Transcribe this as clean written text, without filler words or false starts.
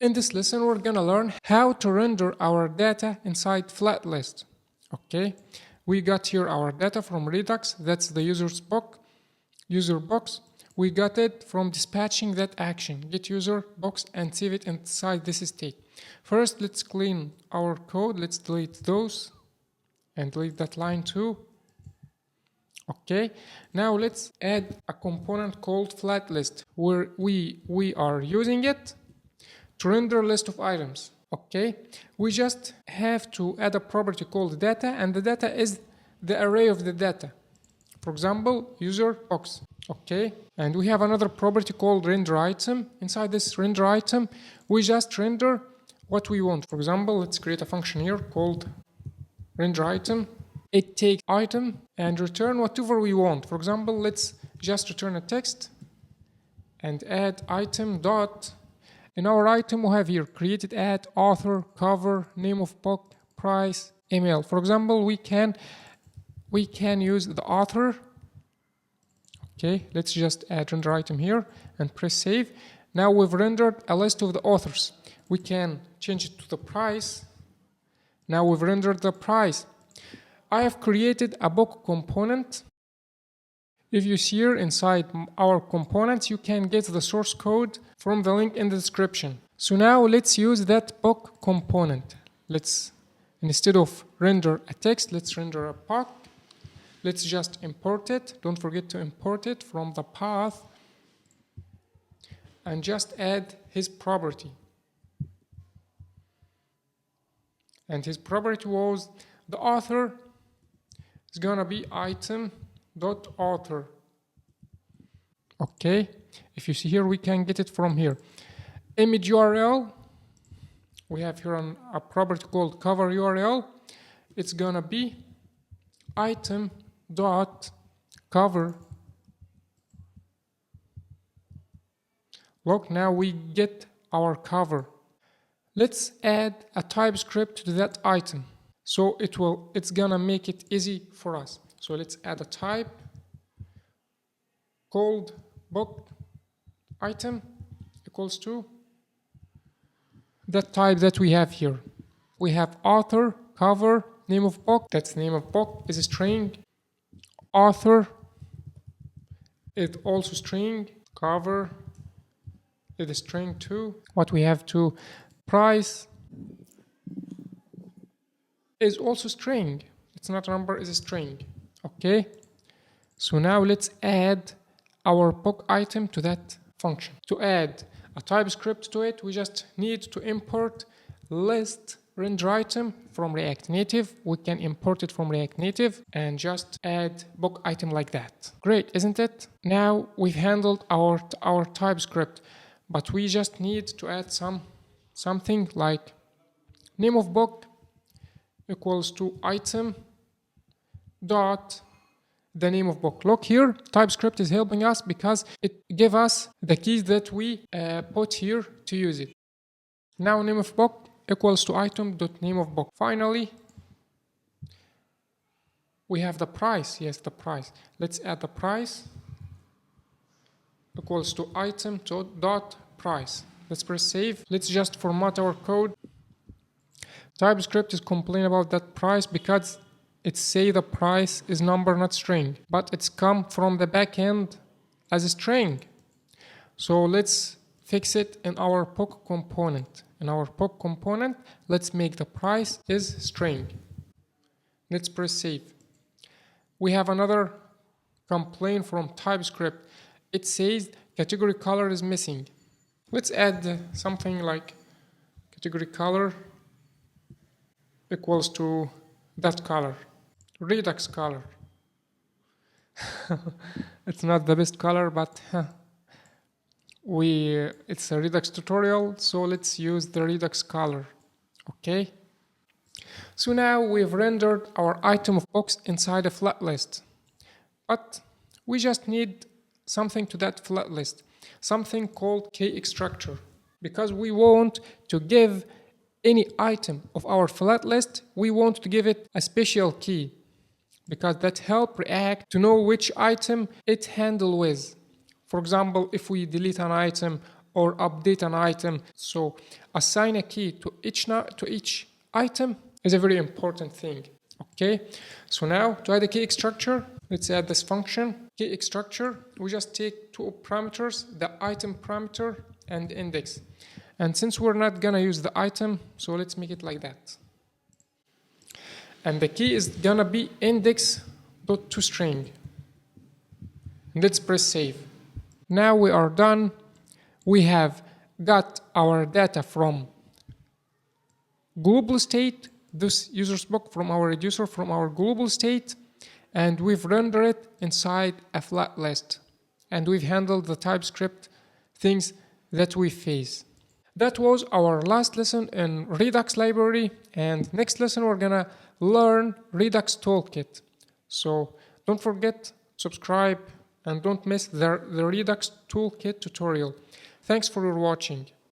In this lesson, we're gonna learn how to render our data inside FlatList. Okay, we got here our data from Redux. That's the user box. We got it from dispatching that action, get user box, and save it inside this state. First, let's clean our code. Let's delete those and delete that line too. Okay, now let's add a component called FlatList where we are using it to render list of items. Okay, we just have to add a property called data, and the data is the array of the data. For example, user box. Okay, and we have another property called render item. Inside this render item, we just render what we want. For example, let's create a function here called render item. It takes item and return whatever we want. For example, let's just return a text and add item dot. In our item, we have here created at, author, cover, name of book, price, email. For example, we can use the author. Okay, let's just add render item here and press save. Now we've rendered a list of the authors. We can change it to the price. Now we've rendered the price. I have created a book component. If you see here inside our components, you can get the source code from the link in the description. So now let's use that book component. Let's, instead of render a text, let's render a book. Let's just import it. Don't forget to import it from the path and just add his property. And his property was the author is gonna be item.author. Okay, if you see here, we can get it from here. Image URL, we have here a property called cover URL. It's gonna be item.cover. Look, now we get our cover. Let's add a TypeScript to that item. So it's gonna make it easy for us. So let's add a type called book item equals to that type that we have here. We have author, cover, name of book. That's name of book is a string. Author is also string. Cover is a string too. What we have to price is also string. It's not a number, it's a string. Okay, so now let's add our book item to that function. To add a TypeScript to it, we just need to import list render item from React Native. We can import it from React Native and just add book item like that. Great, isn't it? Now we've handled our TypeScript, but we just need to add something like name of book equals to item dot the name of book. Look here, TypeScript is helping us because it gives us the keys that we put here to use it. Now name of book equals to item dot name of book. Finally, we have the price. Yes, the price. Let's add the price equals to item dot price. Let's press save. Let's just format our code. TypeScript is complaining about that price because it say the price is number, not string, but it's come from the backend as a string. So let's fix it in our book component. In our book component, let's make the price is string. Let's press save. We have another complaint from TypeScript. It says category color is missing. Let's add something like category color equals to that color, Redux color. It's not the best color, but it's a Redux tutorial, so let's use the Redux color. Okay. So now we've rendered our item of box inside a FlatList, but we just need something to that FlatList, something called key extractor, because we want to give any item of our FlatList, we want to give it a special key because that helps React to know which item it handles with. For example, if we delete an item or update an item. So assign a key to each item is a very important thing. Okay, so now to add a key structure, let's add this function key structure. We just take two parameters, the item parameter and index. And since we're not gonna use the item, so let's make it like that. And the key is gonna be index.toString. Let's press save. Now we are done. We have got our data from global state, this user's book from our reducer, from our global state, and we've rendered it inside a flat list. And we've handled the TypeScript things that we face. That was our last lesson in Redux library, and next lesson we're gonna learn Redux toolkit. So don't forget, subscribe, and don't miss the Redux toolkit tutorial. Thanks for your watching.